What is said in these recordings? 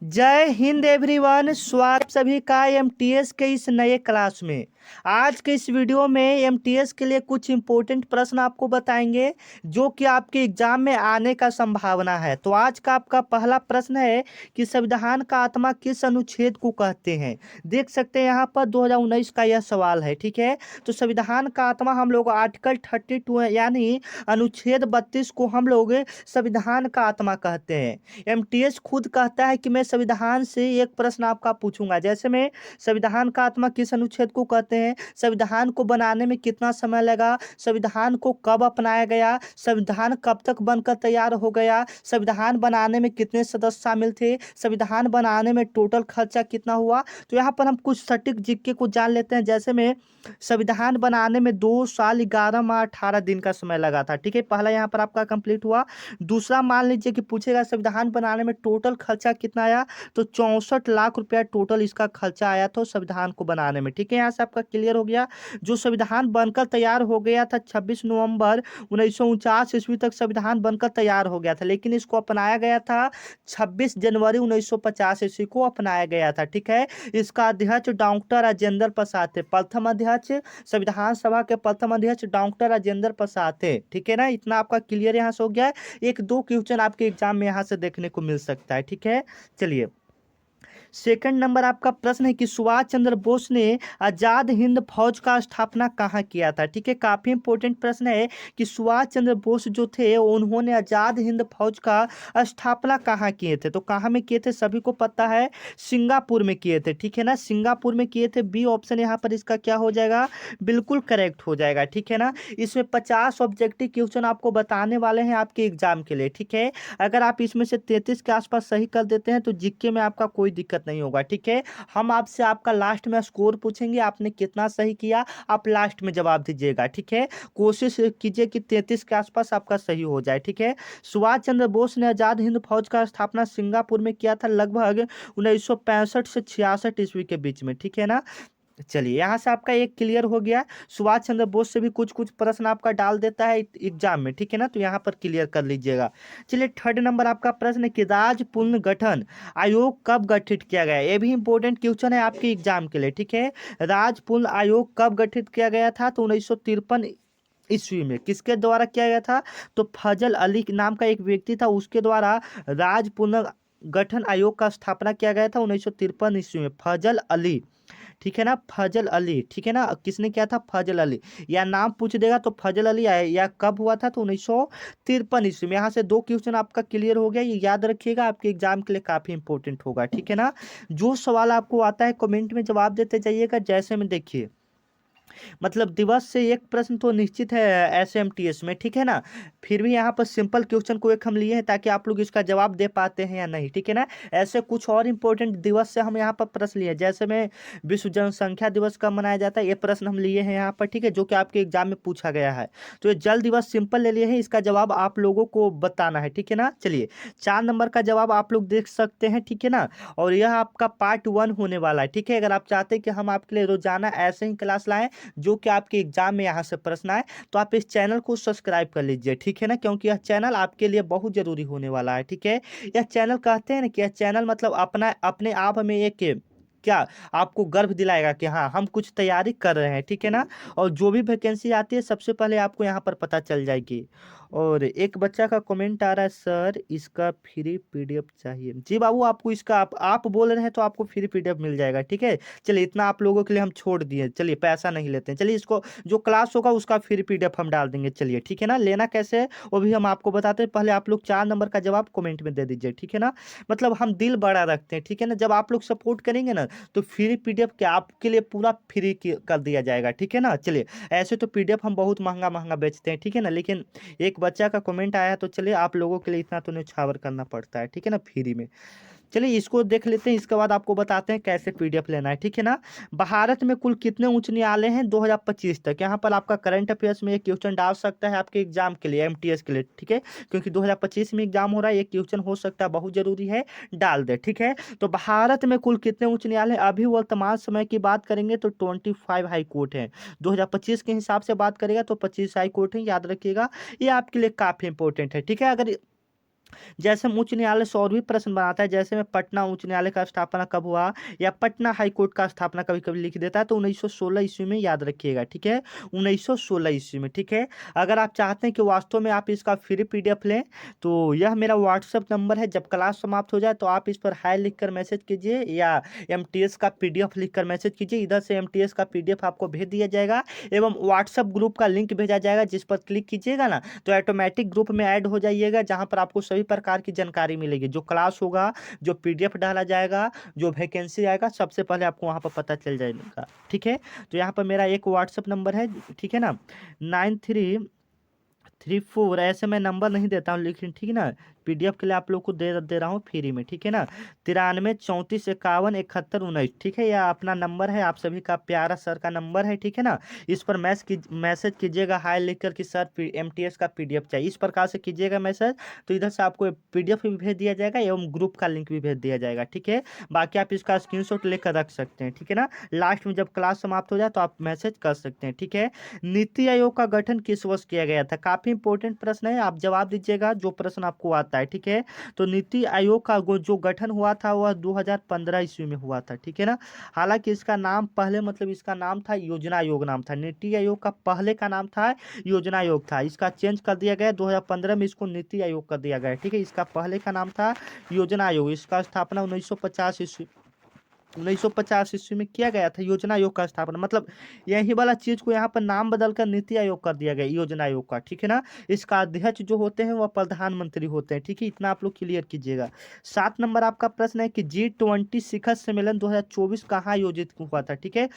जय हिंद एवरीवन। स्वागत सभी का एमटीएस के इस नए क्लास में। आज के इस वीडियो में एमटीएस के लिए कुछ इंपॉर्टेंट प्रश्न आपको बताएंगे जो कि आपके एग्जाम में आने का संभावना है। तो आज का आपका पहला प्रश्न है कि संविधान का आत्मा किस अनुच्छेद को कहते हैं। देख सकते हैं यहाँ पर 2019 का यह सवाल है। ठीक है, तो संविधान का आत्मा हम लोग आर्टिकल 32 यानी अनुच्छेद 32 को हम लोग संविधान का आत्मा कहते हैं। एमटीएस खुद कहता है कि मैं संविधान से एक प्रश्न आपका पूछूंगा, जैसे मैं संविधान का आत्मा किस अनुच्छेद को कहते हैं, संविधान को बनाने में कितना समय लगा, संविधान को कब अपनाया गया, संविधान कब तक बनकर तैयार हो गया, संविधान बनाने में कितने सदस्य शामिल थे, संविधान बनाने में टोटल खर्चा कितना हुआ। तो यहाँ पर हम कुछ सटीक जीके को जान लेते हैं। जैसे में संविधान बनाने में 2 साल 11 माह 18 दिन का समय लगा था। ठीक है, पहला यहाँ पर आपका कंप्लीट हुआ। दूसरा मान लीजिए कि पूछेगा संविधान बनाने में टोटल खर्चा कितना आया, तो 64 लाख रुपया टोटल इसका खर्चा आया था संविधान को बनाने में। ठीक है, यहाँ से आपका क्लियर हो गया। जो संविधान बनकर तैयार हो गया था 26 नवंबर 1949 ईस्वी तक संविधान बनकर तैयार हो गया था, लेकिन इसको अपनाया गया था 26 जनवरी 1950 ईस्वी को अपनाया गया था। ठीक है, इसका अध्यक्ष डॉक्टर राजेंद्र प्रसाद थे, प्रथम अध्यक्ष, संविधान सभा के प्रथम अध्यक्ष डॉक्टर राजेंद्र प्रसाद थे। ठीक है ना, इतना आपका क्लियर यहाँ से हो गया है। एक दो क्वेश्चन आपके एग्जाम में यहाँ से देखने को मिल सकता है। ठीक है, चलिए सेकंड नंबर आपका प्रश्न है कि सुभाष चंद्र बोस ने आजाद हिंद फौज का स्थापना कहाँ किया था। ठीक है, काफी इंपॉर्टेंट प्रश्न है कि सुभाष चंद्र बोस जो थे उन्होंने आजाद हिंद फौज का स्थापना कहाँ किए थे। तो कहाँ में किए थे सभी को पता है, सिंगापुर में किए थे। ठीक है ना, सिंगापुर में किए थे। बी ऑप्शन यहाँ पर इसका क्या हो जाएगा, बिल्कुल करेक्ट हो जाएगा। ठीक है ना, इसमें 50 ऑब्जेक्टिव क्वेश्चन आपको बताने वाले हैं आपके एग्जाम के लिए। ठीक है, अगर आप इसमें से 33 के आसपास सही कर देते हैं तो जीके में आपका कोई दिक्कत नहीं होगा। ठीक है, हम आपसे आपका लास्ट में स्कोर पूछेंगे, आपने कितना सही किया आप लास्ट में जवाब दीजिएगा। ठीक है, कोशिश कीजिए कि 33 के आसपास आपका सही हो जाए। ठीक है, सुभाष चंद्र बोस ने आजाद हिंद फौज का स्थापना सिंगापुर में किया था लगभग 1965 से 66 ईस्वी के बीच में। ठीक है ना, चलिए यहाँ से आपका एक क्लियर हो गया। सुभाष चंद्र बोस से भी कुछ कुछ प्रश्न आपका डाल देता है एग्जाम में। ठीक है ना, तो यहाँ पर क्लियर कर लीजिएगा। चलिए थर्ड नंबर आपका प्रश्न है कि राज्य पुनर्गठन आयोग कब गठित किया गया। ये भी इंपॉर्टेंट क्वेश्चन है आपके एग्जाम के लिए। ठीक है, राज्य पुनः आयोग कब गठित किया गया था, तो 1953 ईस्वी में। किसके द्वारा किया गया था, तो फजल अली नाम का एक व्यक्ति था, उसके द्वारा राज्य पुनर्गठन आयोग का स्थापना किया गया था 1953 ईस्वी में, फजल अली। ठीक है ना, फजल अली। ठीक है ना, किसने किया था, फजल अली। या नाम पूछ देगा तो फजल अली आए, या कब हुआ था, तो 1953 ईस्वी में। यहाँ से दो क्वेश्चन आपका क्लियर हो गया, ये याद रखिएगा, आपके एग्जाम के लिए काफी इंपॉर्टेंट होगा। ठीक है ना, जो सवाल आपको आता है कमेंट में जवाब देते जाइएगा। जैसे में देखिए मतलब दिवस से एक प्रश्न तो निश्चित है एसएमटीएस में। ठीक है ना, फिर भी यहाँ पर सिंपल क्वेश्चन को एक हम लिए हैं ताकि आप लोग इसका जवाब दे पाते हैं या नहीं। ठीक है ना, ऐसे कुछ और इंपॉर्टेंट दिवस से हम यहाँ पर प्रश्न लिए, जैसे में विश्व जनसंख्या दिवस कब मनाया जाता है, ये प्रश्न हम लिए हैं यहाँ पर। ठीक है, जो कि आपके एग्जाम में पूछा गया है। तो ये जल दिवस सिंपल ले लिए हैं, इसका जवाब आप लोगों को बताना है। ठीक है ना, चलिए 4 नंबर का जवाब आप लोग देख सकते हैं। ठीक है ना, और यह आपका पार्ट 1 होने वाला है। ठीक है, अगर आप चाहते हैं कि हम आपके लिए रोजाना ऐसे ही क्लास लाएं जो कि आपके एग्जाम में यहाँ से प्रश्न आए, तो आप इस चैनल को सब्सक्राइब कर लीजिए। ठीक है ना, क्योंकि यह चैनल आपके लिए बहुत जरूरी होने वाला है। ठीक है, यह चैनल कहते हैं ना कि यह चैनल मतलब अपना अपने आप में एक क्या आपको गर्व दिलाएगा कि हाँ हम कुछ तैयारी कर रहे हैं। ठीक है ना, और जो भी वैकेंसी आती है सबसे पहले आपको यहाँ पर पता चल जाएगी। और एक बच्चा का कमेंट आ रहा है, सर इसका फ्री पीडीएफ चाहिए। जी बाबू, आपको इसका आप बोल रहे हैं तो आपको फ्री पीडीएफ मिल जाएगा। ठीक है, चलिए इतना आप लोगों के लिए हम छोड़ दिए, चलिए पैसा नहीं लेते हैं। चलिए इसको जो क्लास होगा उसका फ्री पीडीएफ हम डाल देंगे। चलिए ठीक है ना, लेना कैसे है वो भी हम आपको बताते हैं। पहले आप लोग 4 नंबर का जवाब कमेंट में दे दीजिए। ठीक है ना, मतलब हम दिल बड़ा रखते हैं। ठीक है ना, जब आप लोग सपोर्ट करेंगे ना तो फ्री पीडीएफ के आपके लिए पूरा फ्री कर दिया जाएगा। ठीक है ना, चलिए ऐसे तो पीडीएफ हम बहुत महंगा महंगा बेचते हैं। ठीक है ना, लेकिन एक बच्चा का कमेंट आया तो चलिए आप लोगों के लिए इतना तो न्यौछावर करना पड़ता है। ठीक है ना, फ्री में। चलिए इसको देख लेते हैं, इसके बाद आपको बताते हैं कैसे पीडीएफ लेना है। ठीक है ना, भारत में कुल कितने उच्च न्यायालय हैं 2025 तक। यहाँ पर आपका करंट अफेयर्स में एक क्वेश्चन डाल सकता है आपके एग्जाम के लिए, एमटीएस के लिए। ठीक है, क्योंकि 2025 में एग्जाम हो रहा है, एक क्वेश्चन हो सकता है, बहुत जरूरी है, डाल दे। ठीक है, तो भारत में कुल कितने उच्च न्यायालय, अभी वर्तमान समय की बात करेंगे तो 25 हाई कोर्ट है। 2025 के हिसाब से बात करेगा तो 25 हाई कोर्ट है, याद रखिएगा, ये आपके लिए काफी इंपॉर्टेंट है। ठीक है, अगर जैसे हम उच्च न्यायालय से और भी प्रश्न बनाता है, जैसे में पटना उच्च न्यायालय का स्थापना कब हुआ, या पटना हाई कोर्ट का स्थापना कभी कभी लिख देता है, तो 1916 ईस्वी में याद रखिएगा, ठीक है, 1916 ईस्वी में, ठीक है। अगर आप चाहते हैं कि वास्तव में आप इसका फ्री पीडीएफ लें, तो यह मेरा व्हाट्सअप नंबर है। जब क्लास समाप्त हो जाए तो आप इस पर हाय लिखकर मैसेज कीजिए, या एमटीएस का पीडीएफ लिखकर मैसेज कीजिए। इधर से एमटीएस का पीडीएफ आपको भेज दिया जाएगा, एवं व्हाट्सअप ग्रुप का लिंक भेजा जाएगा, जिस पर क्लिक कीजिएगा ना तो ऑटोमेटिक ग्रुप में ऐड हो जाइएगा, जहां पर आपको सभी प्रकार की जानकारी मिलेगी। जो क्लास होगा, जो पीडीएफ डाला जाएगा, जो वैकेंसी आएगा, सबसे पहले आपको वहां पर पता चल जाएगा, ठीक है। तो यहाँ पर मेरा एक व्हाट्सअप नंबर है, ठीक है ना, 9334, ऐसे मैं नंबर नहीं देता हूँ, लेकिन ठीक है ना, पीडीएफ के लिए आप लोग को दे रहा हूँ फ्री में, ठीक है ना, 93 34 51 71 19, ठीक है। यह अपना नंबर है, आप सभी का प्यारा सर का नंबर है, ठीक है ना। इस पर मैसेज कीजिएगा हाय लिखकर कि सर एमटीएस का पीडीएफ चाहिए, इस प्रकार से कीजिएगा मैसेज, तो इधर से आपको पीडीएफ भी भेज दिया जाएगा, एवं ग्रुप का लिंक भी भेज दिया जाएगा, ठीक है। बाकी आप इसका स्क्रीनशॉट लेकर रख सकते हैं, ठीक है ना। लास्ट में जब क्लास समाप्त हो जाए तो आप मैसेज कर सकते हैं, ठीक है। नीति आयोग का गठन किस वर्ष किया गया था, काफी इंपॉर्टेंट प्रश्न है, आप जवाब दीजिएगा जो प्रश्न आपको आता है, ठीक है। तो नीति आयोग का जो गठन हुआ था वह 2015 ईस्वी में हुआ था, ठीक है ना। हालांकि इसका नाम पहले, मतलब इसका नाम था योजना आयोग, नाम था, नीति आयोग का पहले का नाम था योजना आयोग था, इसका चेंज कर दिया गया 2015 में, इसको नीति आयोग कर दिया गया, ठीक है। इसका पहले का नाम था योजना आयोग, इसका स्थापना 1950 ईस्वी में किया गया था, योजना आयोग का स्थापना, मतलब यही वाला चीज को यहाँ पर नाम बदलकर नीति आयोग कर दिया गया, योजना आयोग का, ठीक है ना। इसका अध्यक्ष जो होते हैं वह प्रधानमंत्री होते हैं, ठीक है, इतना आप लोग क्लियर कीजिएगा। 7 नंबर आपका प्रश्न है कि G20 शिखर सम्मेलन 2024 कहाँ आयोजित हुआ था, ठीक है।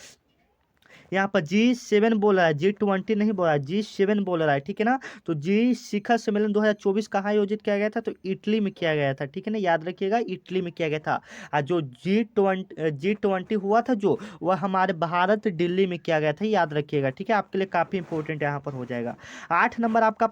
यहाँ पर G7 बोल रहा है, G20 नहीं बोल रहा है, G7 बोल रहा है, ठीक है ना। तो जी शिखर सम्मेलन 2024 कहाँ आयोजित किया गया था, तो इटली में किया गया था, ठीक है ना, याद रखिएगा, इटली में किया गया था। और जो G20 हुआ था जो, वह हमारे भारत दिल्ली में किया गया था, याद रखिएगा, ठीक है। आपके लिए काफी इंपॉर्टेंट यहाँ पर हो जाएगा। 8 नंबर आपका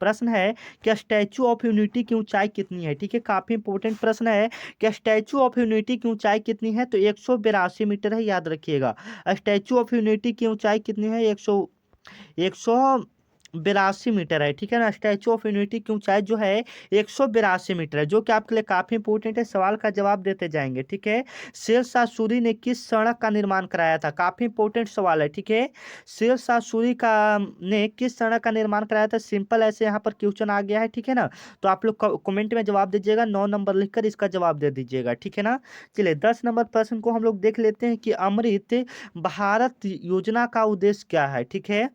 प्रश्न है कि स्टैचू ऑफ यूनिटी की ऊंचाई कितनी है, ठीक है, काफी इंपॉर्टेंट प्रश्न है कि स्टैचू ऑफ यूनिटी की ऊंचाई कितनी है, तो 182 मीटर है, याद रखिएगा। स्टैचू ऑफ यूनिटी की ऊंचाई कितनी है, 182 मीटर है, ठीक है ना। स्टैचू ऑफ यूनिटी की ऊंचाई जो है 182 मीटर है, जो कि आपके लिए काफी इंपॉर्टेंट है, सवाल का जवाब देते जाएंगे, ठीक है। शेरशाह सूरी ने किस सड़क का निर्माण कराया था, काफी इंपॉर्टेंट सवाल है, ठीक है। शेरशाह सूरी का ने किस सड़क का निर्माण कराया था, सिंपल ऐसे यहाँ पर क्वेश्चन आ गया है, ठीक है ना। तो आप लोग कमेंट में जवाब दीजिएगा, 9 नंबर लिखकर इसका जवाब दे दीजिएगा, ठीक है ना। चलिए 10 नंबर प्रश्न को हम लोग देख लेते हैं कि अमृत भारत योजना का उद्देश्य क्या है, ठीक है।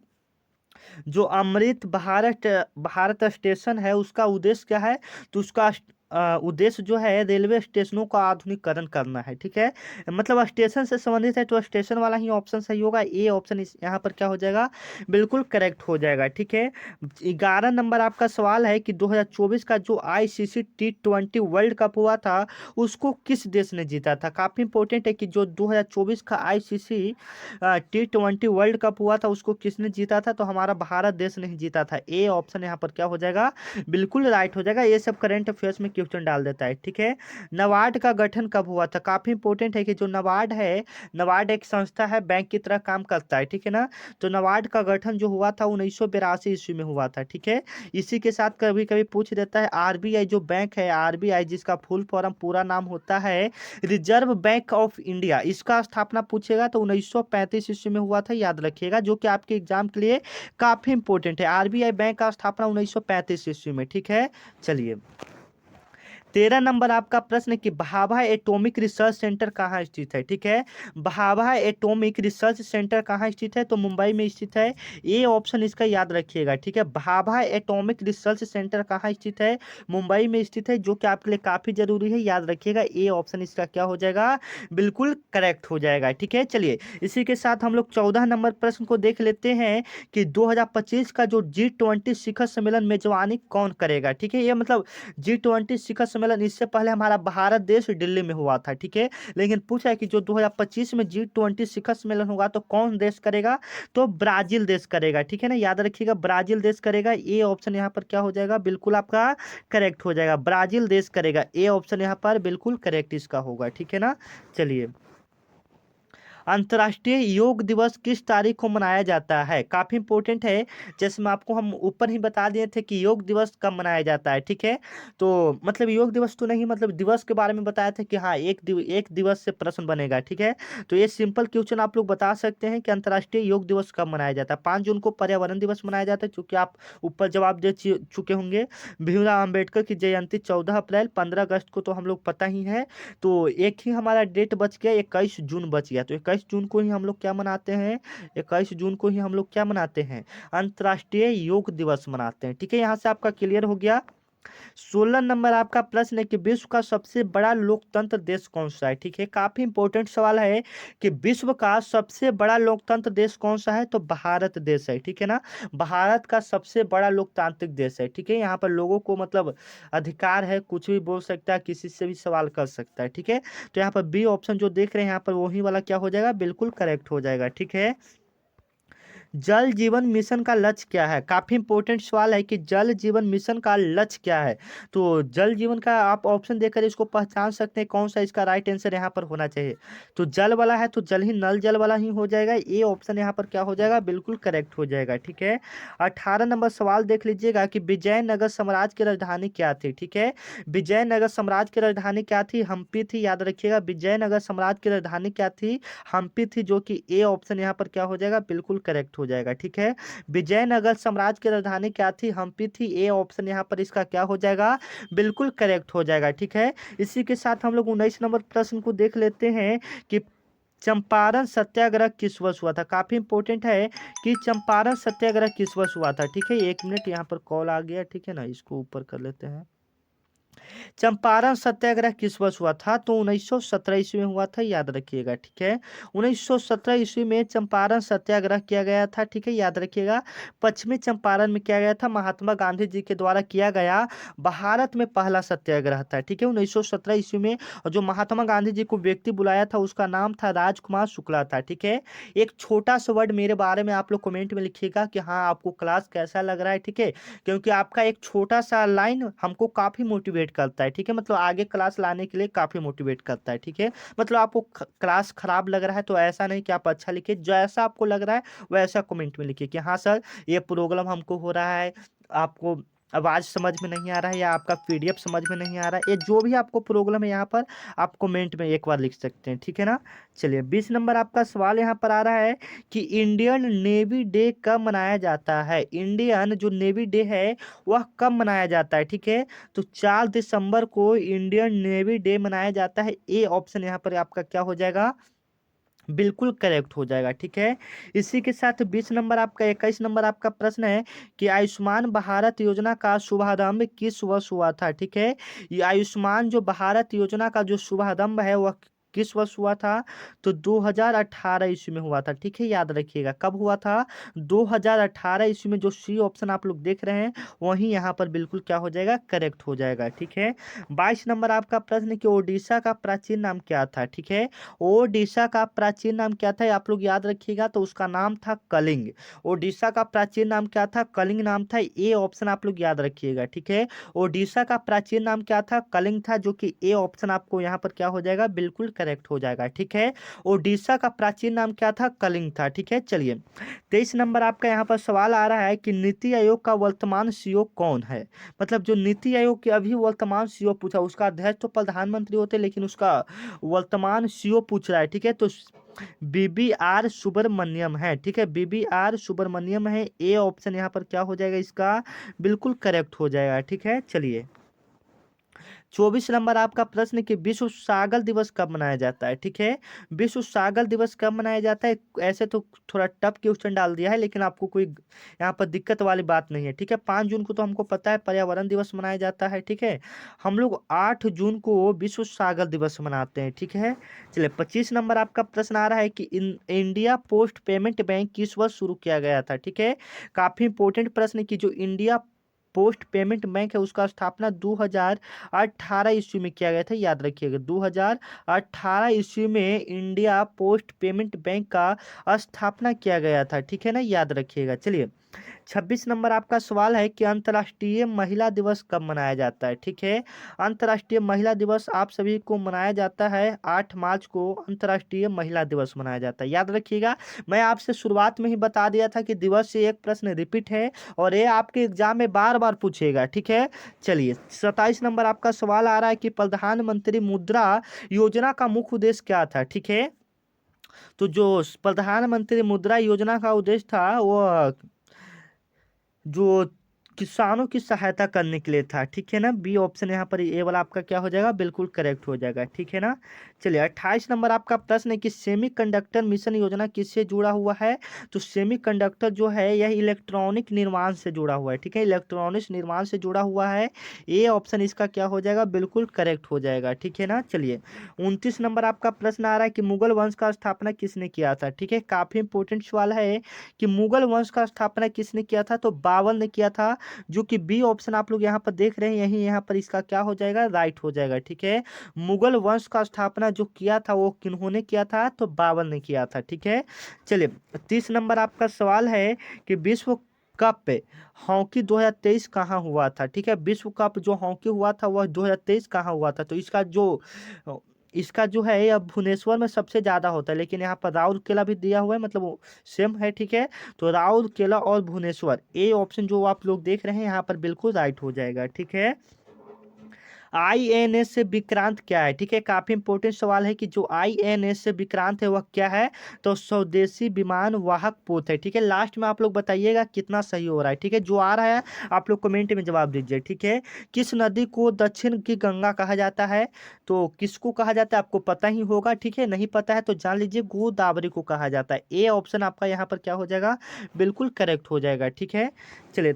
जो अमृत भारत भारत स्टेशन है उसका उद्देश्य क्या है, तो उसका उद्देश्य जो है रेलवे स्टेशनों का आधुनिकीकरण करना है, ठीक है। मतलब स्टेशन से संबंधित है तो स्टेशन वाला ही ऑप्शन सही होगा, ए ऑप्शन इस यहाँ पर क्या हो जाएगा, बिल्कुल करेक्ट हो जाएगा, ठीक है। 11 नंबर आपका सवाल है कि 2024 का जो आईसीसी T20 वर्ल्ड कप हुआ था उसको किस देश ने जीता था, काफी इंपॉर्टेंट है कि जो 2024 का आईसीसी T20 वर्ल्ड कप हुआ था उसको किसने जीता था, तो हमारा भारत देश नहीं जीता था, ए ऑप्शन यहाँ पर क्या हो जाएगा, बिल्कुल राइट हो जाएगा। ये सब करंट अफेयर्स में क्वेश्चन डाल देता है, ठीक है। नबार्ड का गठन कब हुआ था, काफी इंपॉर्टेंट है कि जो नबार्ड है, नबार्ड एक संस्था है, बैंक की तरह काम करता है, ठीक है ना। तो नबार्ड का गठन जो हुआ था 1982 ईस्वी में हुआ था, ठीक है। इसी के साथ कभी कभी पूछ देता है आरबीआई जो बैंक है, आरबीआई जिसका फुल फॉर्म पूरा नाम होता है रिजर्व बैंक ऑफ इंडिया, इसका स्थापना पूछेगा तो 1935 ईस्वी में हुआ था, याद रखिएगा, जो कि आपके एग्जाम के लिए काफी इंपॉर्टेंट है। आरबीआई बैंक का स्थापना 1935 ईस्वी में, ठीक है। चलिए 13 नंबर आपका प्रश्न है कि भाभा एटॉमिक रिसर्च सेंटर कहाँ स्थित है, ठीक है। भाभा एटॉमिक रिसर्च सेंटर कहाँ स्थित है, तो मुंबई में स्थित है, ए ऑप्शन इसका याद रखिएगा, ठीक है। भाभा एटॉमिक रिसर्च सेंटर कहाँ स्थित है, मुंबई में स्थित है, जो कि आपके लिए काफी जरूरी है, याद रखिएगा, ए ऑप्शन इसका क्या हो जाएगा, बिल्कुल करेक्ट हो जाएगा, ठीक है। चलिए इसी के साथ हम लोग 14 नंबर प्रश्न को देख लेते हैं कि 2025 का जो G20 शिखर सम्मेलन मेजबानी कौन करेगा, ठीक है। ये मतलब G20 शिखर सम्मेलन इससे पहले हमारा भारत देश दिल्ली में हुआ था, ठीक है। लेकिन पूछा है कि जो 2025 में G20 शिखर सम्मेलन होगा तो कौन देश करेगा, तो ब्राजील देश करेगा, ठीक है ना, याद रखिएगा, ब्राजील देश करेगा, ए ऑप्शन यहाँ पर क्या हो जाएगा, बिल्कुल आपका करेक्ट हो जाएगा, ब्राजील देश करेगा, ए ऑप्शन यहाँ पर बिल्कुल करेक्ट इसका होगा, ठीक है ना। चलिए अंतर्राष्ट्रीय योग दिवस किस तारीख को मनाया जाता है? काफी इंपॉर्टेंट है। जैसे मैं आपको हम ऊपर ही बता दिए थे कि योग दिवस कब मनाया जाता है, ठीक है। तो मतलब योग दिवस तो नहीं, मतलब दिवस के बारे में बताया था कि हाँ एक दिवस से प्रश्न बनेगा, ठीक है। तो ये सिंपल क्वेश्चन आप लोग बता सकते हैं कि अंतर्राष्ट्रीय योग दिवस कब मनाया जाता है। 5 जून को पर्यावरण दिवस मनाया जाता है, चूंकि आप ऊपर जवाब दे चुके होंगे। भीमराव अम्बेडकर की जयंती 14 अप्रैल। 15 अगस्त को तो हम लोग पता ही है। तो एक ही हमारा डेट बच गया, 21 जून बच गया। तो 21 जून को ही हम लोग क्या मनाते हैं? 21 जून को ही हम लोग क्या मनाते हैं? अंतर्राष्ट्रीय योग दिवस मनाते हैं, ठीक है। यहाँ से आपका क्लियर हो गया। 16 नंबर आपका प्रश्न है कि विश्व का सबसे बड़ा लोकतंत्र देश कौन सा है, ठीक है। काफी इंपॉर्टेंट सवाल है कि विश्व का सबसे बड़ा लोकतंत्र देश कौन सा है, तो भारत देश है, ठीक है ना। भारत का सबसे बड़ा लोकतांत्रिक देश है, ठीक है। यहाँ पर लोगों को मतलब अधिकार है, कुछ भी बोल सकता है, किसी से भी सवाल कर सकता है, ठीक है। तो यहाँ पर बी ऑप्शन जो देख रहे हैं यहाँ पर वही वाला क्या हो जाएगा, बिल्कुल करेक्ट हो जाएगा, ठीक है। जल जीवन मिशन का लक्ष्य क्या है? काफी इंपॉर्टेंट सवाल है कि जल जीवन मिशन का लक्ष्य क्या है। तो जल जीवन का आप ऑप्शन देकर इसको पहचान सकते हैं कौन सा इसका राइट आंसर यहाँ पर होना चाहिए। तो जल वाला है तो जल ही, नल जल वाला ही हो जाएगा। ये ऑप्शन यहाँ पर क्या हो जाएगा, बिल्कुल करेक्ट हो जाएगा, ठीक है। 18 नंबर सवाल देख लीजिएगा कि विजयनगर साम्राज्य की राजधानी क्या थी, ठीक है। विजयनगर साम्राज्य की राजधानी क्या थी? हम्पी थी, याद रखिएगा। विजयनगर साम्राज्य की राजधानी क्या थी? हम्पी थी, जो कि ए ऑप्शन यहाँ पर क्या हो जाएगा, बिल्कुल करेक्ट हो जाएगा, ठीक है। विजयनगर साम्राज्य की राजधानी क्या थी? हम्पी थी। ए ऑप्शन यहाँ पर इसका क्या हो जाएगा, बिल्कुल करेक्ट हो जाएगा, ठीक है। इसी के साथ हम लोग 19 नंबर प्रश्न को देख लेते हैं कि चंपारण सत्याग्रह किस वर्ष हुआ था। काफी इंपॉर्टेंट है कि चंपारण सत्याग्रह किस वर्ष हुआ था, ठीक है। 1 मिनट, यहाँ पर कॉल आ गया, ठीक है ना, इसको ऊपर कर लेते हैं। चंपारण सत्याग्रह किस वर्ष हुआ था? तो 1917 ईस्वी में हुआ था, याद रखिएगा, ठीक है। 1917 ईस्वी में चंपारण सत्याग्रह किया गया था, ठीक है, याद रखिएगा। पश्चिमी चंपारण में किया गया था, महात्मा गांधी जी के द्वारा किया गया भारत में पहला सत्याग्रह था, ठीक है, 1917 ईस्वी में। और जो महात्मा गांधी जी को व्यक्ति बुलाया था उसका नाम था राजकुमार शुक्ला था, ठीक है। एक छोटा सा वर्ड मेरे बारे में आप लोग कमेंट में लिखिएगा कि हाँ आपको क्लास कैसा लग रहा है, ठीक है। क्योंकि आपका एक छोटा सा लाइन हमको काफी मोटिवेट करता है, ठीक है। मतलब आगे क्लास लाने के लिए काफी मोटिवेट करता है, ठीक है। मतलब आपको क्लास खराब लग रहा है तो ऐसा नहीं कि आप अच्छा लिखिए, जैसा आपको लग रहा है वैसा कमेंट में लिखिए कि हाँ सर ये प्रॉब्लम हमको हो रहा है, आपको आवाज़ समझ में नहीं आ रहा है या आपका पीडीएफ समझ में नहीं आ रहा है, ये जो भी आपको प्रॉब्लम है यहाँ पर आप कमेंट में एक बार लिख सकते हैं, ठीक है ना। चलिए 20 नंबर आपका सवाल यहाँ पर आ रहा है कि इंडियन नेवी डे कब मनाया जाता है। इंडियन जो नेवी डे है वह कब मनाया जाता है, ठीक है। तो 4 दिसंबर को इंडियन नेवी डे मनाया जाता है। ए ऑप्शन यहाँ पर आपका क्या हो जाएगा, बिल्कुल करेक्ट हो जाएगा, ठीक है। इसी के साथ 20 नंबर आपका 21 नंबर आपका प्रश्न है कि आयुष्मान भारत योजना का शुभारंभ किस वर्ष हुआ था, ठीक है। ये आयुष्मान जो भारत योजना का जो शुभारंभ है वह किस वर्ष हुआ था? तो 2018 ईस्वी में हुआ था, ठीक है, याद रखिएगा। कब हुआ था? 2018 ईस्वी में। जो सी ऑप्शन आप लोग देख रहे हैं वही यहाँ पर बिल्कुल क्या हो जाएगा, करेक्ट हो जाएगा, ठीक है। 22 नंबर आपका प्रश्न है कि ओडिशा का प्राचीन नाम क्या था, ठीक है। ओडिशा का प्राचीन नाम क्या था, आप लोग याद रखिएगा। तो उसका नाम था कलिंग। ओडिशा का प्राचीन नाम क्या था? कलिंग नाम था। ए ऑप्शन आप लोग याद रखिएगा, ठीक है। ओडिशा का प्राचीन नाम क्या था? कलिंग था, जो कि ए ऑप्शन आपको यहाँ पर क्या हो जाएगा, बिल्कुल करेक्ट हो जाएगा, ठीक है। ओडिशा का प्राचीन नाम क्या था? कलिंग था, ठीक है। चलिए 23 नंबर आपका यहाँ पर सवाल आ रहा है कि नीति आयोग का वर्तमान सीईओ कौन है। मतलब जो नीति आयोग के अभी वर्तमान सीईओ पूछा, उसका अध्यक्ष तो प्रधानमंत्री होते लेकिन उसका वर्तमान सीईओ पूछ रहा है, ठीक है। तो BBR सुब्रमण्यम है, ठीक है, BBR सुब्रमण्यम है। ए ऑप्शन यहाँ पर क्या हो जाएगा इसका, बिल्कुल करेक्ट हो जाएगा, ठीक है। चलिए 24 नंबर आपका प्रश्न कि विश्व सागर दिवस कब मनाया जाता है, ठीक है। विश्व सागर दिवस कब मनाया जाता है? ऐसे तो थोड़ा टफ क्वेश्चन डाल दिया है लेकिन आपको कोई यहाँ पर दिक्कत वाली बात नहीं है, ठीक है। 5 जून को तो हमको पता है पर्यावरण दिवस मनाया जाता है, ठीक है। हम लोग 8 जून को विश्व सागर दिवस मनाते हैं, ठीक है। चलिए 25 नंबर आपका प्रश्न आ रहा है कि इंडिया पोस्ट पेमेंट बैंक किस वर्ष शुरू किया गया था, ठीक है। काफी इंपॉर्टेंट प्रश्न की जो इंडिया पोस्ट पेमेंट बैंक है उसका स्थापना 2018 ईस्वी में किया गया था, याद रखिएगा। 2018 ईस्वी में इंडिया पोस्ट पेमेंट बैंक का स्थापना किया गया था, ठीक है ना, याद रखिएगा। चलिए 26 नंबर आपका सवाल है कि अंतर्राष्ट्रीय महिला दिवस कब मनाया जाता है। ठीक है, अंतर्राष्ट्रीय महिला दिवस आप सभी को मनाया जाता है 8 मार्च को अंतर्राष्ट्रीय महिला दिवस मनाया जाता है। याद रखिएगा, मैं आपसे शुरुआत में ही बता दिया था कि दिवस से एक प्रश्न रिपीट है और ये आपके एग्जाम में बार बार पूछेगा। ठीक है, चलिए 27 नंबर आपका सवाल आ रहा है कि प्रधानमंत्री मुद्रा योजना का मुख्य उद्देश्य क्या था। ठीक है, तो जो प्रधानमंत्री मुद्रा योजना का उद्देश्य था वो जो किसानों की सहायता करने के लिए था। ठीक है ना, बी ऑप्शन यहाँ पर ए वाला आपका क्या हो जाएगा, बिल्कुल करेक्ट हो जाएगा। ठीक है ना, चलिए 28 नंबर आपका प्रश्न है कि सेमीकंडक्टर मिशन योजना किससे जुड़ा हुआ है। तो सेमीकंडक्टर जो है यह इलेक्ट्रॉनिक निर्माण से जुड़ा हुआ है। ठीक है, इलेक्ट्रॉनिक्स निर्माण से जुड़ा हुआ है, ए ऑप्शन इसका क्या हो जाएगा, बिल्कुल करेक्ट हो जाएगा। ठीक है ना, चलिए 29 नंबर आपका प्रश्न आ रहा है कि मुगल वंश का स्थापना किसने किया था। ठीक है, काफी इंपोर्टेंट सवाल है कि मुगल वंश का स्थापना किसने किया था। तो बाबर ने किया था, जो कि बी ऑप्शन आप लोग यहाँ पर देख रहे हैं, यही यहाँ पर इसका क्या हो जाएगा, राइट हो जाएगा। ठीक है, मुगल वंश का स्थापना जो किया था वो किन्होंने किया था, तो बाबर ने किया था। ठीक है, चलिए 30 नंबर आपका सवाल है कि विश्व कप हॉकी 2023 कहाँ हुआ था। ठीक है, विश्व कप जो हॉकी हुआ था वह 2023 कहाँ हुआ था। तो इसका जो है यह भुवनेश्वर में सबसे ज़्यादा होता है, लेकिन यहाँ पर राउरकेला भी दिया हुआ है, मतलब वो सेम है। ठीक है, तो राउरकेला और भुवनेश्वर, ए ऑप्शन जो आप लोग देख रहे हैं यहाँ पर बिल्कुल राइट हो जाएगा। ठीक है, आईएनएस से विक्रांत क्या है। ठीक है, काफी इंपॉर्टेंट सवाल है कि जो आईएनएस से विक्रांत है वह क्या है। तो स्वदेशी विमान वाहक पोत है। ठीक है, लास्ट में आप लोग बताइएगा कितना सही हो रहा है। ठीक है, जो आ रहा है आप लोग कमेंट में जवाब दीजिए। ठीक है, किस नदी को दक्षिण की गंगा कहा जाता है। तो किसको कहा जाता है आपको पता ही होगा। ठीक है, नहीं पता है तो जान लीजिए, गोदावरी को कहा जाता है। ए ऑप्शन आपका यहाँ पर क्या हो जाएगा, बिल्कुल करेक्ट हो जाएगा। ठीक है, चलिए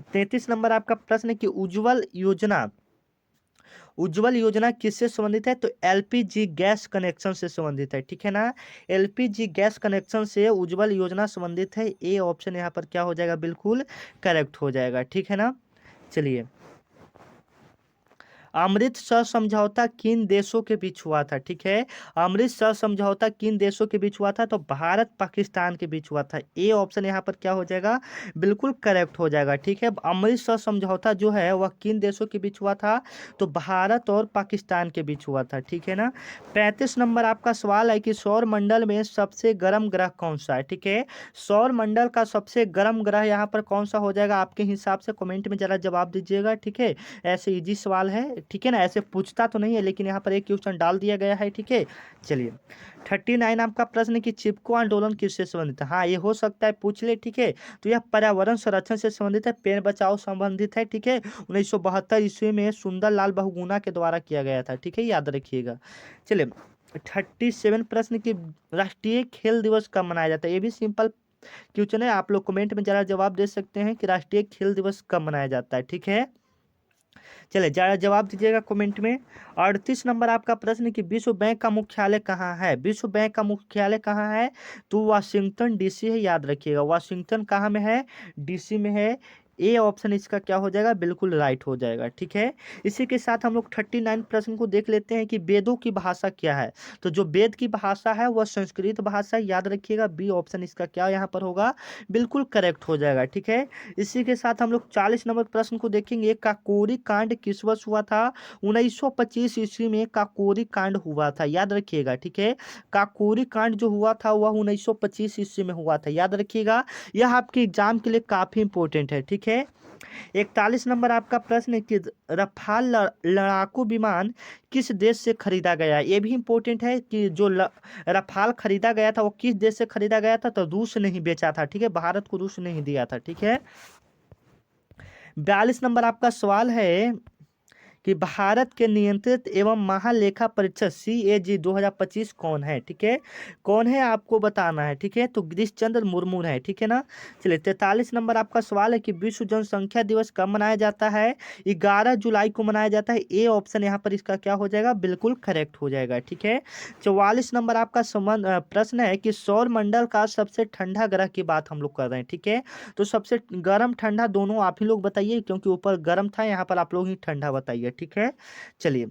33 नंबर आपका प्रश्न है कि उज्जवल योजना किससे संबंधित है। तो एलपीजी गैस कनेक्शन से संबंधित है। ठीक है ना, एलपीजी गैस कनेक्शन से उज्जवल योजना संबंधित है। ए ऑप्शन यहाँ पर क्या हो जाएगा, बिल्कुल करेक्ट हो जाएगा। ठीक है ना, चलिए अमृतसर समझौता किन देशों के बीच हुआ था। ठीक है, अमृतसर समझौता किन देशों के बीच हुआ था। तो भारत पाकिस्तान के बीच हुआ था। ए ऑप्शन यहाँ पर क्या हो जाएगा, बिल्कुल करेक्ट हो जाएगा। ठीक है, अमृतसर समझौता जो है वह किन देशों के बीच हुआ था। तो भारत और पाकिस्तान के बीच हुआ था। ठीक है ना, 35 नंबर आपका सवाल है कि सौर मंडल में सबसे गर्म ग्रह कौन सा है। ठीक है, सौर मंडल का सबसे गर्म ग्रह यहाँ पर कौन सा हो जाएगा आपके हिसाब से, कमेंट में जरा जवाब दीजिएगा। ठीक है, ऐसे इजी सवाल है। ठीक है ना, ऐसे पूछता तो नहीं है लेकिन यहाँ पर एक क्वेश्चन डाल दिया गया है। ठीक है, चलिए 39 आपका प्रश्न कि चिपको आंदोलन किससे संबंधित है। हाँ, ये हो सकता है पूछ ले। ठीक है, तो यह पर्यावरण संरक्षण से संबंधित है, पेड़ बचाओ संबंधित है। ठीक है, 1972 ईस्वी में सुंदरलाल बहुगुणा के द्वारा किया गया था। ठीक है, याद रखिएगा। चलिए 37 प्रश्न की राष्ट्रीय खेल दिवस कब मनाया जाता है। ये भी सिंपल क्वेश्चन है, आप लोग कमेंट में जरा जवाब दे सकते हैं कि राष्ट्रीय खेल दिवस कब मनाया जाता है। ठीक है, चले जरा जवाब दीजिएगा कमेंट में। 38 नंबर आपका प्रश्न कि विश्व बैंक का मुख्यालय कहाँ है। विश्व बैंक का मुख्यालय कहाँ है। तो वाशिंगटन डीसी है, याद रखिएगा। वाशिंगटन कहाँ में है, डीसी में है। ए ऑप्शन इसका क्या हो जाएगा, बिल्कुल राइट हो जाएगा। ठीक है, इसी के साथ हम लोग 39 प्रश्न को देख लेते हैं कि वेदों की भाषा क्या है। तो जो वेद की भाषा है वह संस्कृत भाषा है, याद रखिएगा। बी ऑप्शन इसका क्या यहाँ पर होगा, बिल्कुल करेक्ट हो जाएगा। ठीक है, इसी के साथ हम लोग 40 नंबर प्रश्न को देखेंगे। काकोरी कांड किस वर्ष हुआ था। 1925 ईस्वी में काकोरी कांड हुआ था, याद रखिएगा। ठीक है, काकोरी कांड जो हुआ था वह 1925 ईस्वी में हुआ था, याद रखिएगा। यह आपके एग्जाम के लिए काफी इंपॉर्टेंट है। ठीक है, 41 नंबर आपका प्रश्न है कि रफाल लड़ाकू विमान किस देश से खरीदा गया है। ये भी इंपॉर्टेंट है कि जो रफाल खरीदा गया था वो किस देश से खरीदा गया था। तो रूस ने ही बेचा था। ठीक है, भारत को रूस ने ही दिया था। ठीक है, 42 नंबर आपका सवाल है कि भारत के नियंत्रित एवं महालेखा परीक्षक CAG 2025 कौन है। ठीक है, कौन है आपको बताना है। ठीक है, तो गिरीश चंद्र मुर्मू है। ठीक है ना, चलिए 43 नंबर आपका सवाल है कि विश्व जनसंख्या दिवस कब मनाया जाता है। 11 जुलाई को मनाया जाता है। ए ऑप्शन यहाँ पर इसका क्या हो जाएगा, बिल्कुल करेक्ट हो जाएगा। ठीक है, 44 नंबर आपका प्रश्न है कि सौर मंडल का सबसे ठंडा ग्रह की बात हम लोग कर रहे हैं। ठीक है, तो सबसे गर्म ठंडा दोनों आप ही लोग बताइए, क्योंकि ऊपर गर्म था, यहाँ पर आप लोग ही ठंडा बताइए। ठीक है, चलिए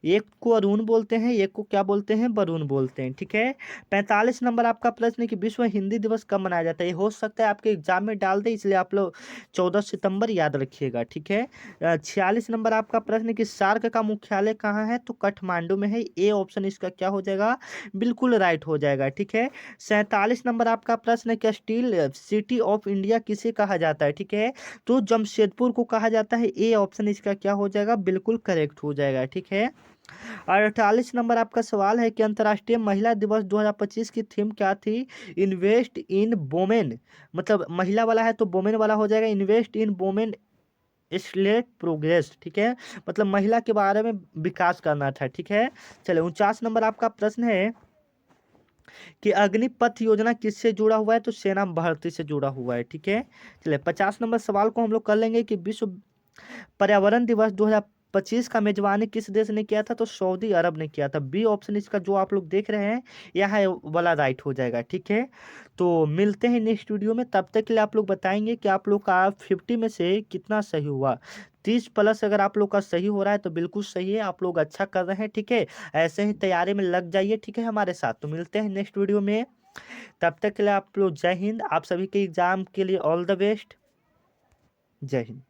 एक को अरुण बोलते हैं, एक को क्या बोलते हैं, वरुण बोलते हैं। ठीक है। 45 नंबर आपका प्रश्न है कि विश्व हिंदी दिवस कब मनाया जाता है। ये हो सकता है आपके एग्जाम में डाल दे, इसलिए आप लोग 14 सितंबर याद रखिएगा। ठीक है। 46 नंबर आपका प्रश्न है कि सार्क का मुख्यालय कहाँ है, तो काठमांडू में है। ए ऑप्शन इसका क्या हो जाएगा, बिल्कुल राइट हो जाएगा। ठीक है। 47 नंबर आपका प्रश्न है कि स्टील सिटी ऑफ इंडिया किसे कहा जाता है। ठीक है, तो जमशेदपुर को कहा जाता है। ए ऑप्शन इसका क्या हो जाएगा, बिल्कुल करेक्ट हो जाएगा। ठीक है। और 48 नंबर आपका सवाल है कि अंतर्राष्ट्रीय महिला दिवस 2025 की थीम क्या थी। इन्वेस्ट इन वोमेन, मतलब महिला वाला है तो वोमेन वाला हो जाएगा। Invest in women slate progress. ठीक है, मतलब महिला के बारे में विकास करना था। ठीक है। चलिए 49 नंबर आपका प्रश्न है कि अग्निपथ योजना किससे जुड़ा हुआ है, तो सेना भर्ती से जुड़ा हुआ है। ठीक है। चलिए 50 नंबर सवाल को हम लोग कर लेंगे कि विश्व पर्यावरण दिवस 2025 का मेजबानी किस देश ने किया था, तो सऊदी अरब ने किया था। बी ऑप्शन इसका जो आप लोग देख रहे हैं यहाँ वाला राइट हो जाएगा। ठीक है, तो मिलते हैं नेक्स्ट वीडियो में। तब तक के लिए आप लोग बताएंगे कि आप लोग का 50 में से कितना सही हुआ। 30 प्लस अगर आप लोग का सही हो रहा है तो बिल्कुल सही है, आप लोग अच्छा कर रहे हैं। ठीक है, ऐसे ही तैयारी में लग जाइए। ठीक है, हमारे साथ। तो मिलते हैं नेक्स्ट वीडियो में, तब तक के लिए आप लोग जय हिंद। आप सभी के एग्जाम के लिए ऑल द बेस्ट। जय हिंद।